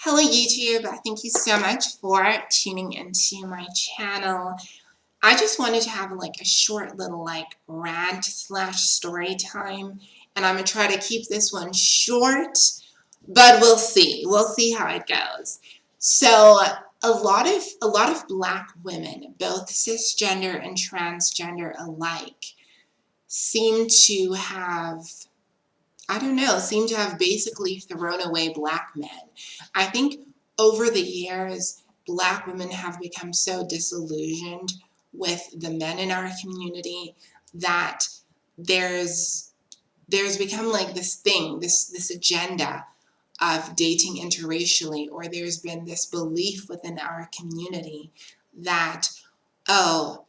Hello YouTube, thank you so much for tuning into my channel. I just wanted to have like a short little rant slash story time, and I'm gonna try to keep this one short, but we'll see. We'll see how it goes. So a lot of black women, both cisgender and transgender alike, seem to have I don't know, seem to have basically thrown away black men. I think over the years, black women have become so disillusioned with the men in our community that there's there's become like this thing, this agenda of dating interracially, or there's been this belief within our community that, oh,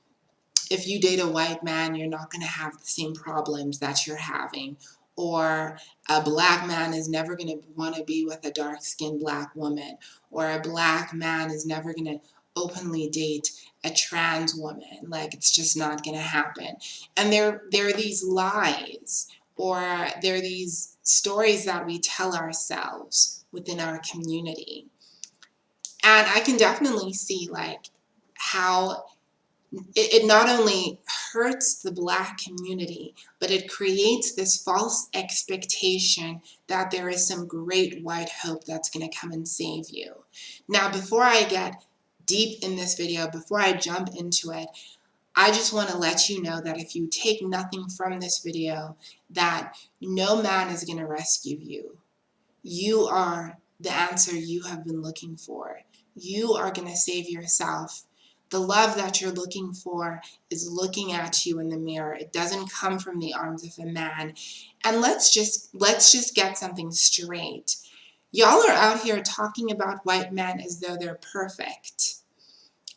if you date a white man, you're not going to have the same problems that you're having. Or a black man is never going to want to be with a dark-skinned black woman. Or a black man is never going to openly date a trans woman. Like, it's just not going to happen. And there are these lies, or there are these stories that we tell ourselves within our community. And I can definitely see like how it not only hurts the black community, but it creates this false expectation that there is some great white hope that's going to come and save you. Now, before I get deep in this video, before I jump into it, I just want to let you know that if you take nothing from this video, that no man is going to rescue you. You are the answer you have been looking for. You are going to save yourself. The love that you're looking for is looking at you in the mirror. It doesn't come from the arms of a man. And let's just get something straight. Y'all are out here talking about white men as though they're perfect.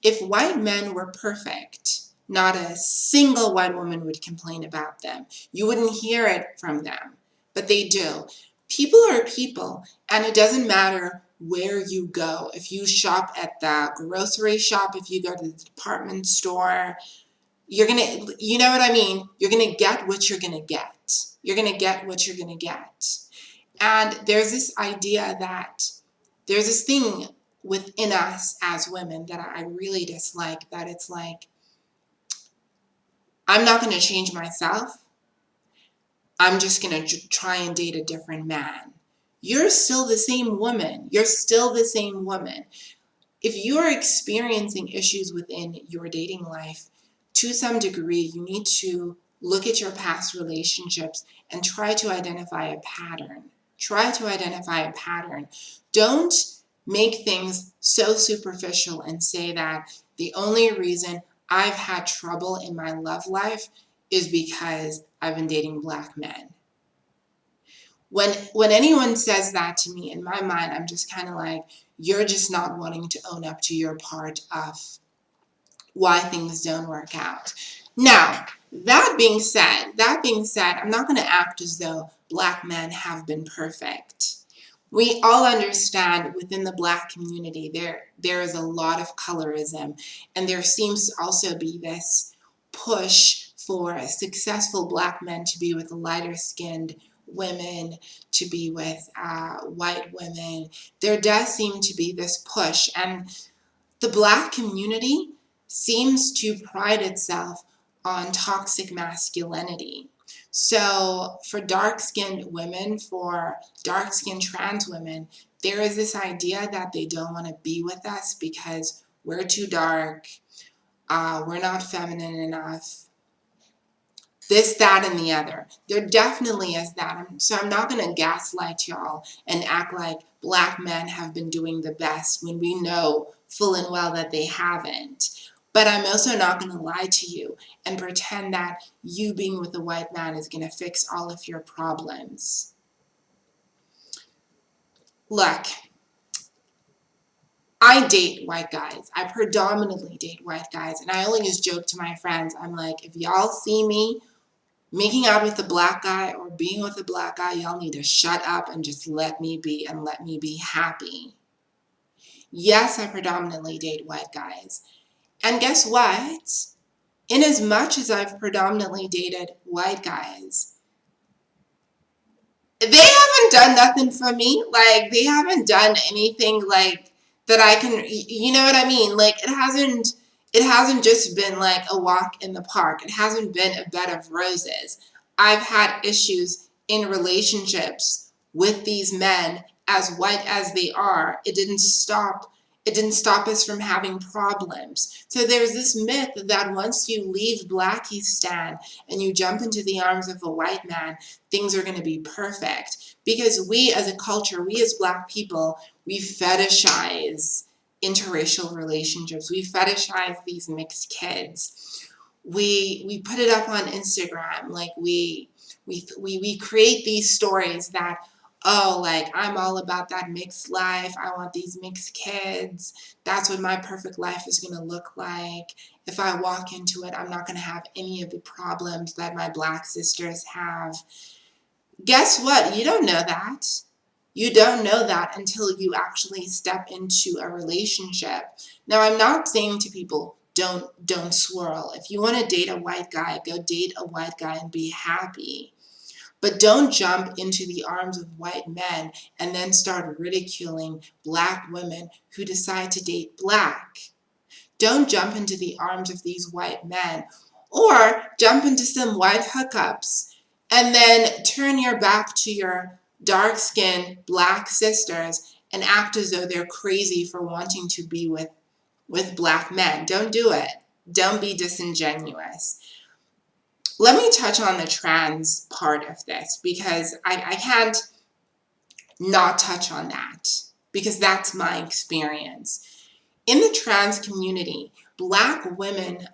If white men were perfect, not a single white woman would complain about them. You wouldn't hear it from them, but they do. People are people, and it doesn't matter where you go. If you shop at the grocery shop, if you go to the department store, you're gonna, you know what I mean? You're gonna get what you're gonna get. You're gonna get what you're gonna get. And there's this idea that there's this thing within us as women that I really dislike, that it's like, I'm not gonna change myself. I'm just going to try and date a different man. You're still the same woman. You're still the same woman. If you're experiencing issues within your dating life, to some degree, you need to look at your past relationships and try to identify a pattern. Try to identify a pattern. Don't make things so superficial and say that the only reason I've had trouble in my love life is because I've been dating black men. When anyone says that to me, in my mind, I'm just kind of like, you're just not wanting to own up to your part of why things don't work out. Now, that being said, I'm not going to act as though black men have been perfect. We all understand within the black community there is a lot of colorism, and there seems to also be this push for successful black men to be with lighter skinned women, to be with white women. There does seem to be this push, and the black community seems to pride itself on toxic masculinity. So for dark-skinned women, for dark-skinned trans women, there is this idea that they don't want to be with us because we're too dark, we're not feminine enough, this, that, and the other. There definitely is that. So I'm not going to gaslight y'all and act like black men have been doing the best when we know full and well that they haven't. But I'm also not going to lie to you and pretend that you being with a white man is going to fix all of your problems. Look, I date white guys. I predominantly date white guys. And I always joke to my friends, I'm like, if y'all see me making out with a black guy or being with a black guy, y'all need to shut up and just let me be and let me be happy. Yes, I predominantly date white guys. And guess what? In as much as I've predominantly dated white guys, They haven't done nothing for me. Like, they haven't done anything like that I can, you know what I mean? Like, it hasn't just been like a walk in the park. It hasn't been a bed of roses. I've had issues in relationships with these men, as white as they are. It didn't stop us from having problems. So there's this myth that once you leave Blackistan and you jump into the arms of a white man, things are going to be perfect. Because we as a culture, we as Black people, we fetishize interracial relationships. We fetishize these mixed kids. We put it up on Instagram. Like we create these stories that, oh, like, I'm all about that mixed life. I want these mixed kids. That's what my perfect life is going to look like. If I walk into it, I'm not going to have any of the problems that my Black sisters have. Guess what? You don't know that. You don't know that until you actually step into a relationship. Now, I'm not saying to people, don't swirl. If you want to date a white guy, go date a white guy and be happy. But don't jump into the arms of white men and then start ridiculing Black women who decide to date Black. Don't jump into the arms of these white men, or jump into some white hookups and then turn your back to your dark-skinned Black sisters and act as though they're crazy for wanting to be with Black men. Don't do it. Don't be disingenuous. Let me touch on the trans part of this, because I can't not touch on that, because that's my experience. In the trans community, Black women,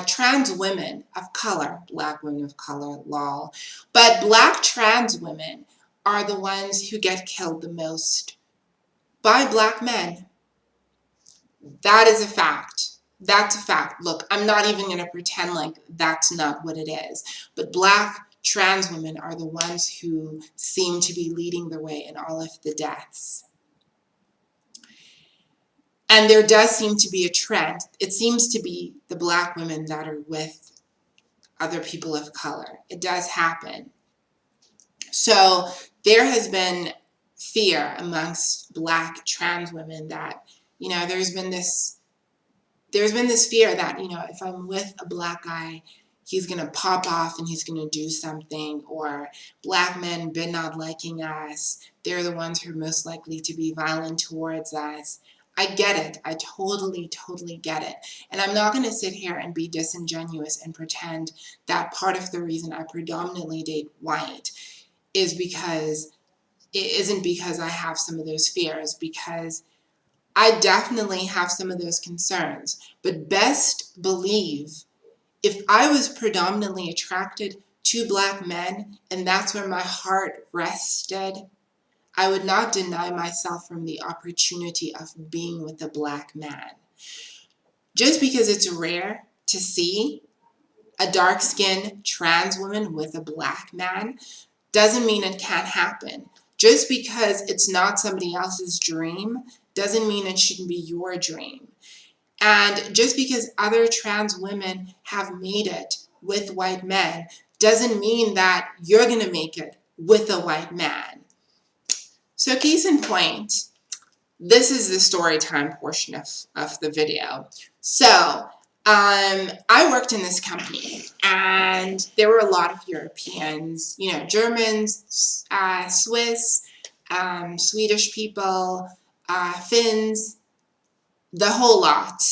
trans women of color, Black women of color, lol, but Black trans women are the ones who get killed the most by Black men. That is a fact. That's a fact. Look, I'm not even going to pretend like that's not what it is. But Black trans women are the ones who seem to be leading the way in all of the deaths. And there does seem to be a trend. It seems to be the Black women that are with other people of color. It does happen. So there has been fear amongst Black trans women that, there's been this fear that, if I'm with a Black guy, he's going to pop off and he's going to do something, or Black men been not liking us. They're the ones who are most likely to be violent towards us. I get it. I totally, totally get it. And I'm not going to sit here and be disingenuous and pretend that part of the reason I predominantly date white is because it isn't because I have some of those fears, because I definitely have some of those concerns. But best believe, if I was predominantly attracted to Black men and that's where my heart rested, I would not deny myself from the opportunity of being with a Black man. Just because it's rare to see a dark-skinned trans woman with a Black man doesn't mean it can't happen. Just because it's not somebody else's dream doesn't mean it shouldn't be your dream. And just because other trans women have made it with white men doesn't mean that you're going to make it with a white man. So case in point, this is the story time portion of the video. So I worked in this company, and there were a lot of Europeans, Germans, Swiss, Swedish people, Finns, the whole lot.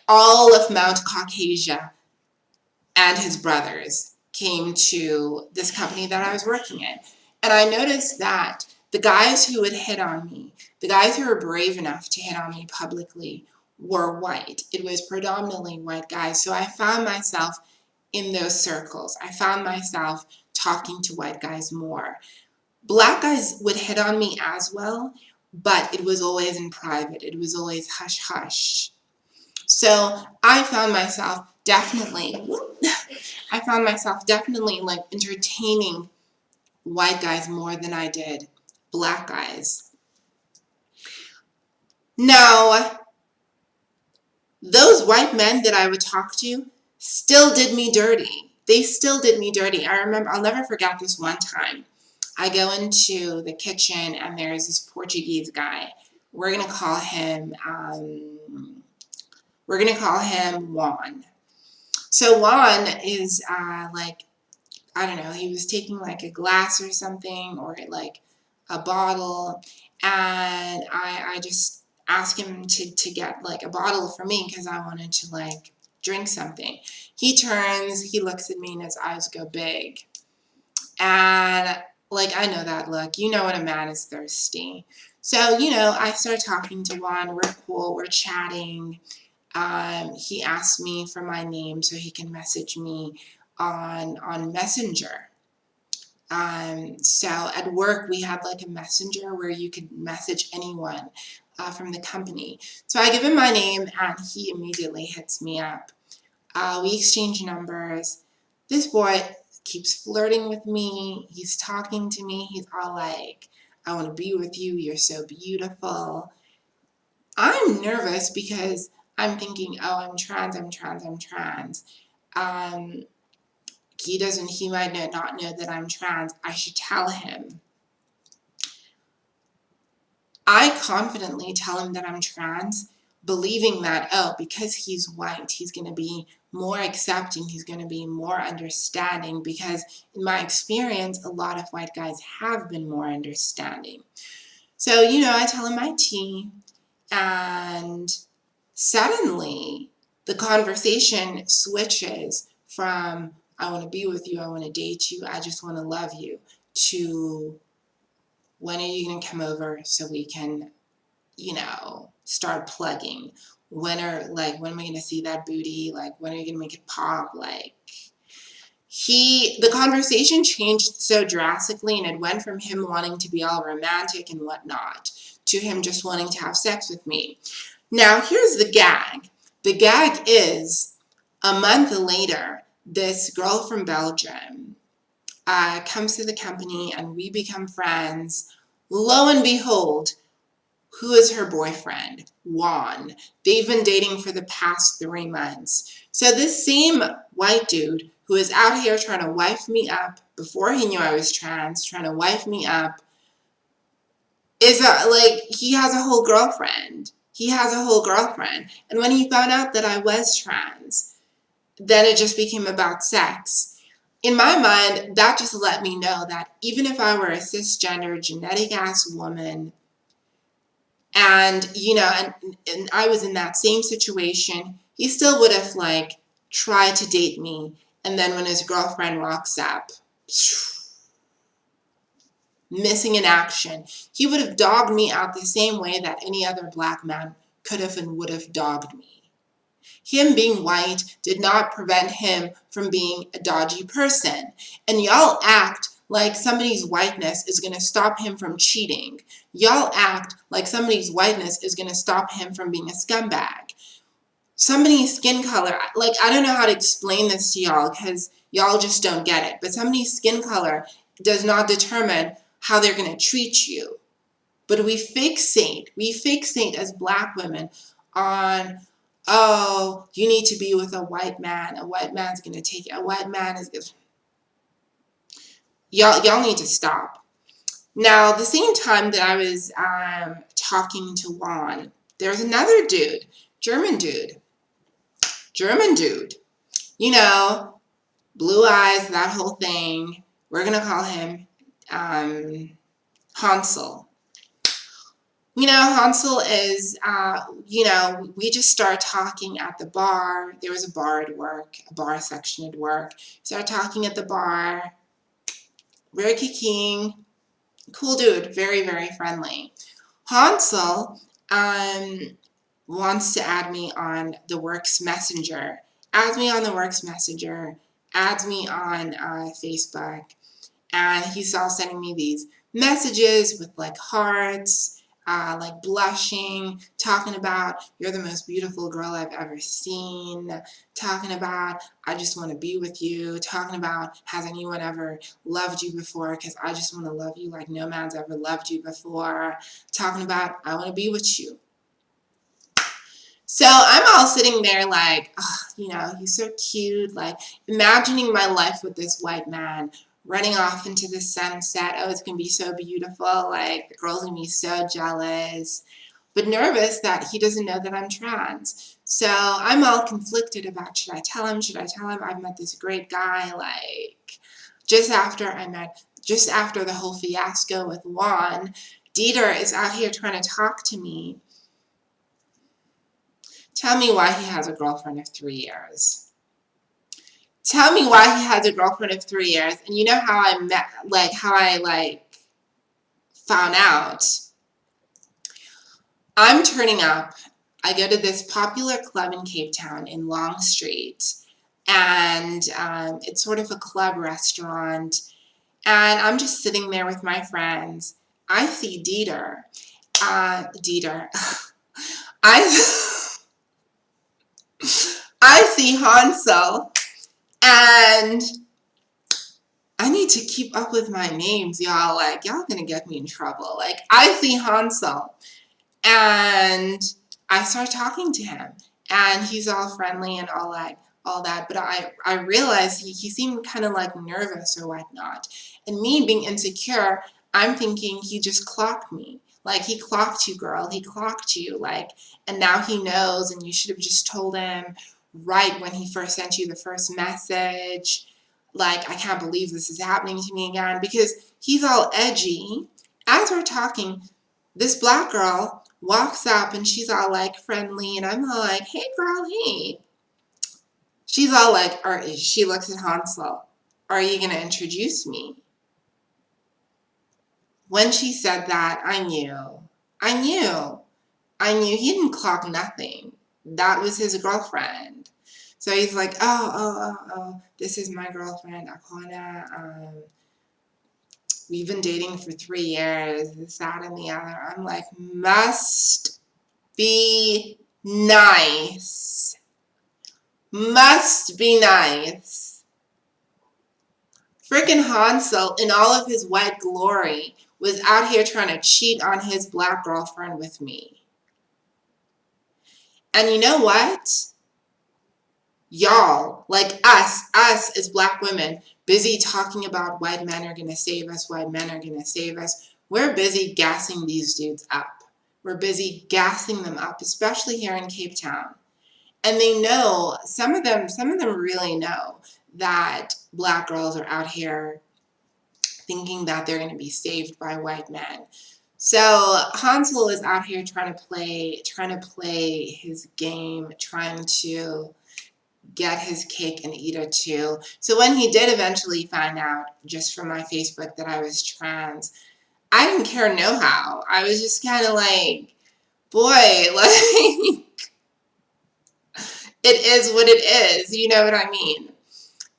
All of Mount Caucasia and his brothers came to this company that I was working in. And I noticed that the guys who would hit on me, the guys who were brave enough to hit on me publicly, were white. It was predominantly white guys. So I found myself in those circles. I found myself talking to white guys more. Black guys would hit on me as well, but it was always in private. It was always hush hush. So I found myself definitely like entertaining white guys more than I did Black guys. Now, those white men that I would talk to still did me dirty. They still did me dirty. I remember, I'll never forget this one time. I go into the kitchen and there's this Portuguese guy. We're gonna call him Juan. So Juan is like, I don't know, he was taking like a glass or something, or like a bottle, and I just asked him to get like a bottle for me because I wanted to like drink something. He turns, he looks at me and his eyes go big. And like, I know that look. You know when a man is thirsty. So, I start talking to Juan. We're cool. We're chatting. He asked me for my name so he can message me on Messenger. So at work we had like a messenger where you could message anyone from the company. So I give him my name and he immediately hits me up. We exchange numbers. This boy keeps flirting with me. He's talking to me. He's all like, I want to be with you. You're so beautiful. I'm nervous because I'm thinking, oh, I'm trans. Um, he might not know that I'm trans. I should tell him. I confidently tell him that I'm trans, believing that, oh, because he's white, he's going to be more accepting, he's going to be more understanding, because in my experience, a lot of white guys have been more understanding. So, I tell him my tea, and suddenly the conversation switches from, I want to be with you, I want to date you, I just want to love you, to when are you going to come over so we can start plugging? When am I going to see that booty? Like, when are you going to make it pop? Like, the conversation changed so drastically, and it went from him wanting to be all romantic and whatnot to him just wanting to have sex with me. Now, here's the gag. The gag is, a month later, this girl from Belgium comes to the company and we become friends. Lo and behold, who is her boyfriend? Juan. They've been dating for the past 3 months. So this same white dude who is out here trying to wife me up before he knew I was trans, trying to wife me up, he has a whole girlfriend. He has a whole girlfriend. And when he found out that I was trans, then it just became about sex. In my mind, that just let me know that even if I were a cisgender, genetic-ass woman, and and I was in that same situation, he still would have tried to date me, and then when his girlfriend walks up, missing in action, he would have dogged me out the same way that any other black man could have and would have dogged me. Him being white did not prevent him from being a dodgy person. And y'all act like somebody's whiteness is going to stop him from cheating. Y'all act like somebody's whiteness is going to stop him from being a scumbag. Somebody's skin color, I don't know how to explain this to y'all because y'all just don't get it. But somebody's skin color does not determine how they're going to treat you. But we fixate as black women on, oh, you need to be with a white man. A white man's going to take it. A white man is going to... Y'all need to stop. Now, the same time that I was talking to Juan, there was another dude, German dude, blue eyes, that whole thing. We're going to call him Hansel. Hansel is, we just started talking at the bar. There was a bar at work, a bar section at work. Started talking at the bar. Very kicking. Cool dude. Very, very friendly. Hansel wants to add me on the work's messenger. Adds me on the work's messenger. Adds me on Facebook. And he's all sending me these messages with hearts, blushing, talking about, you're the most beautiful girl I've ever seen, talking about, I just want to be with you, talking about, has anyone ever loved you before, because I just want to love you like no man's ever loved you before, talking about, I want to be with you. So I'm all sitting there he's so cute, imagining my life with this white man, running off into the sunset. Oh, it's going to be so beautiful. Like, the girl's going to be so jealous, but nervous that he doesn't know that I'm trans. So I'm all conflicted about, should I tell him? Should I tell him I've met this great guy? Like, just after the whole fiasco with Juan, Dieter is out here trying to talk to me. Tell me why he has a girlfriend of 3 years. Tell me why he has a girlfriend of 3 years. And you know how I met, like, how I, like, found out? I'm turning up. I go to this popular club in Cape Town in Long Street. And it's sort of a club restaurant. And I'm just sitting there with my friends. I see Dieter. I, I see Hansel. And I need to keep up with my names, y'all. Like, y'all gonna get me in trouble. Like, I see Hansel. And I start talking to him. And he's all friendly and all that. But I realized he seemed kind of like nervous or whatnot. And me being insecure, I'm thinking he just clocked me. Like, he clocked you, girl. He clocked you. Like, and now he knows, and you should have just told him right when he first sent you the first message. Like, I can't believe this is happening to me again, because he's all edgy. As we're talking, this black girl walks up and she's all like friendly, and I'm all like, hey girl, hey. She's all like, she looks at Hansel, are you gonna introduce me? When she said that, I knew he didn't clock nothing. That was his girlfriend. So he's like, oh, this is my girlfriend, Akona. We've been dating for 3 years, this, that, and the other. I'm like, must be nice. Must be nice. Frickin' Hansel, in all of his white glory, was out here trying to cheat on his black girlfriend with me. And you know what? Y'all, like us as black women, busy talking about white men are gonna save us, white men are gonna save us. We're busy gassing these dudes up. We're busy gassing them up, especially here in Cape Town. And they know, some of them really know that black girls are out here thinking that they're gonna be saved by white men. So Hansel is out here trying to play his game, trying to get his cake and eat it too. So when he did eventually find out, just from my Facebook, that I was trans, I didn't care no how. I was just kind of like, boy, like, it is what it is, you know what I mean?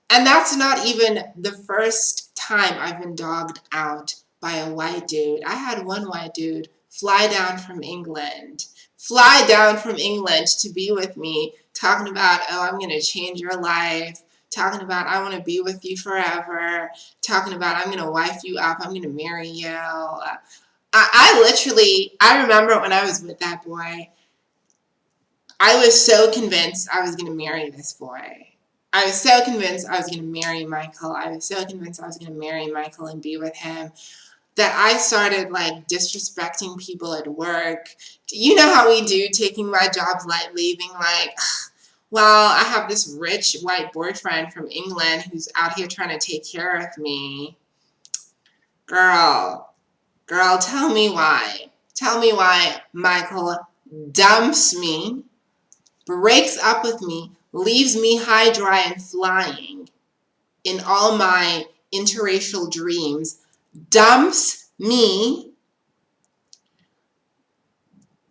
And that's not even the first time I've been dogged out by a white dude. I had one white dude fly down from England to be with me, talking about, oh, I'm going to change your life, talking about, I want to be with you forever, talking about, I'm going to wife you up, I'm going to marry you. I remember when I was with that boy, I was so convinced I was going to marry this boy. I was so convinced I was going to marry Michael. I was so convinced I was going to marry Michael and be with him, that I started like disrespecting people at work. You know how we do, taking my jobs lightly, being like, well, I have this rich white boyfriend from England who's out here trying to take care of me. Girl, tell me why. Tell me why Michael dumps me, breaks up with me, leaves me high, dry, and flying in all my interracial dreams, dumps me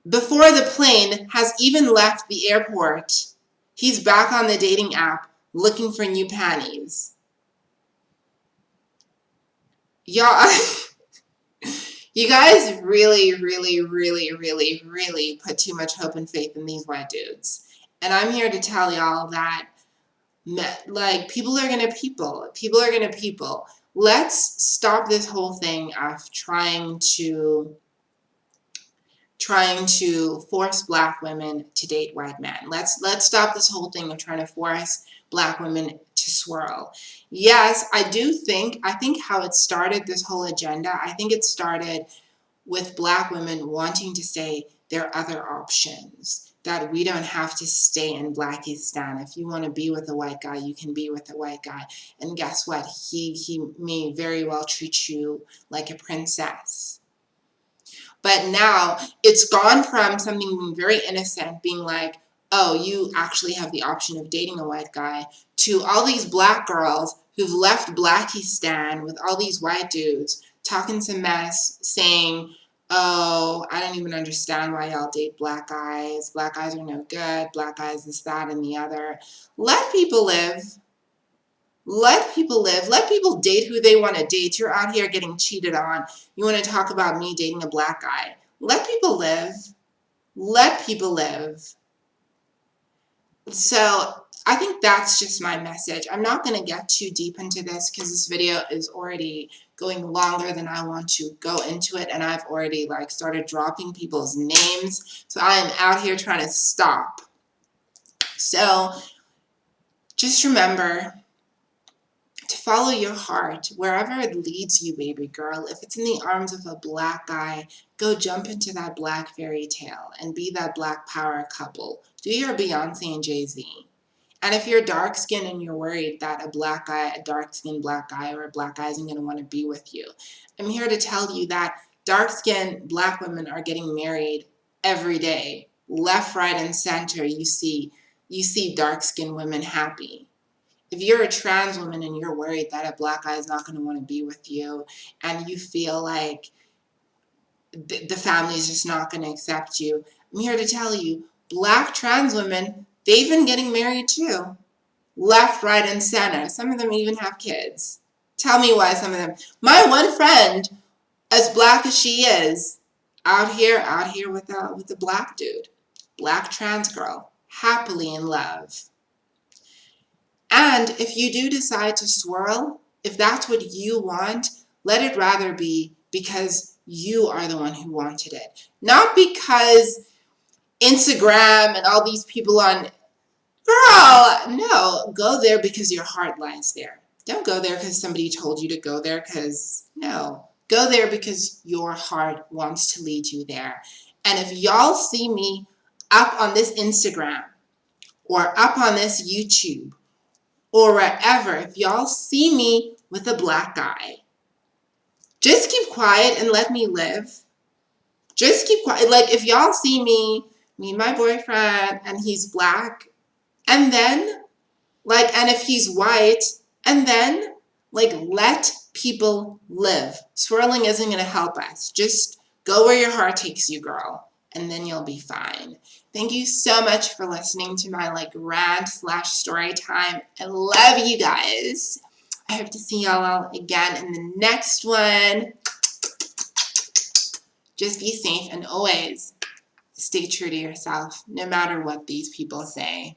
before the plane has even left the airport. He's back on the dating app looking for new panties. Y'all, you guys really, really, really, really, really put too much hope and faith in these white dudes. And I'm here to tell y'all that, like, people are gonna people. People are gonna people. Let's stop this whole thing of trying to force black women to date white men. Let's stop this whole thing of trying to force black women to swirl. Yes, I think how it started, this whole agenda, I think it started with Black women wanting to say there are other options, that we don't have to stay in Blackistan. If you want to be with a white guy, you can be with a white guy. And guess what? He may very well treat you like a princess. But now it's gone from something being very innocent, being like, oh, you actually have the option of dating a white guy, to all these Black girls who've left Blackistan with all these white dudes talking some mess, saying, oh, I don't even understand why y'all date Black guys. Black guys are no good. Black guys this, that, and the other. Let people live. Let people live. Let people date who they want to date. You're out here getting cheated on. You want to talk about me dating a Black guy. Let people live. Let people live. So I think that's just my message. I'm not going to get too deep into this because this video is already going longer than I want to go into it, and I've already started dropping people's names. So I am out here trying to stop. So just remember to follow your heart wherever it leads you, baby girl. If it's in the arms of a Black guy, go jump into that Black fairy tale and be that Black power couple. Do your Beyonce and Jay-Z. And if you're dark skinned and you're worried that a Black guy, a dark skinned Black guy, or a Black guy isn't going to want to be with you, I'm here to tell you that dark skinned Black women are getting married every day. Left, right, and center, you see dark skinned women happy. If you're a trans woman and you're worried that a Black guy is not going to want to be with you, and you feel like the family is just not going to accept you, I'm here to tell you, Black trans women, they've been getting married too. Left, right, and center. Some of them even have kids. Tell me why some of them. My one friend, as Black as she is, out here with a Black dude. Black trans girl. Happily in love. And if you do decide to swirl, if that's what you want, let it rather be because you are the one who wanted it. Not because Instagram and all these people on, girl, no, go there because your heart lies there. Don't go there because somebody told you to go there, because no. Go there because your heart wants to lead you there. And if y'all see me up on this Instagram or up on this YouTube, or wherever, if y'all see me with a Black guy, just keep quiet and let me live. Just keep quiet. If y'all see me and my boyfriend, and he's Black, and then, and if he's white, and then, let people live. Swirling isn't going to help us. Just go where your heart takes you, girl, and then you'll be fine. Thank you so much for listening to my rant/story time. I love you guys. I hope to see y'all again in the next one. Just be safe and always stay true to yourself, no matter what these people say.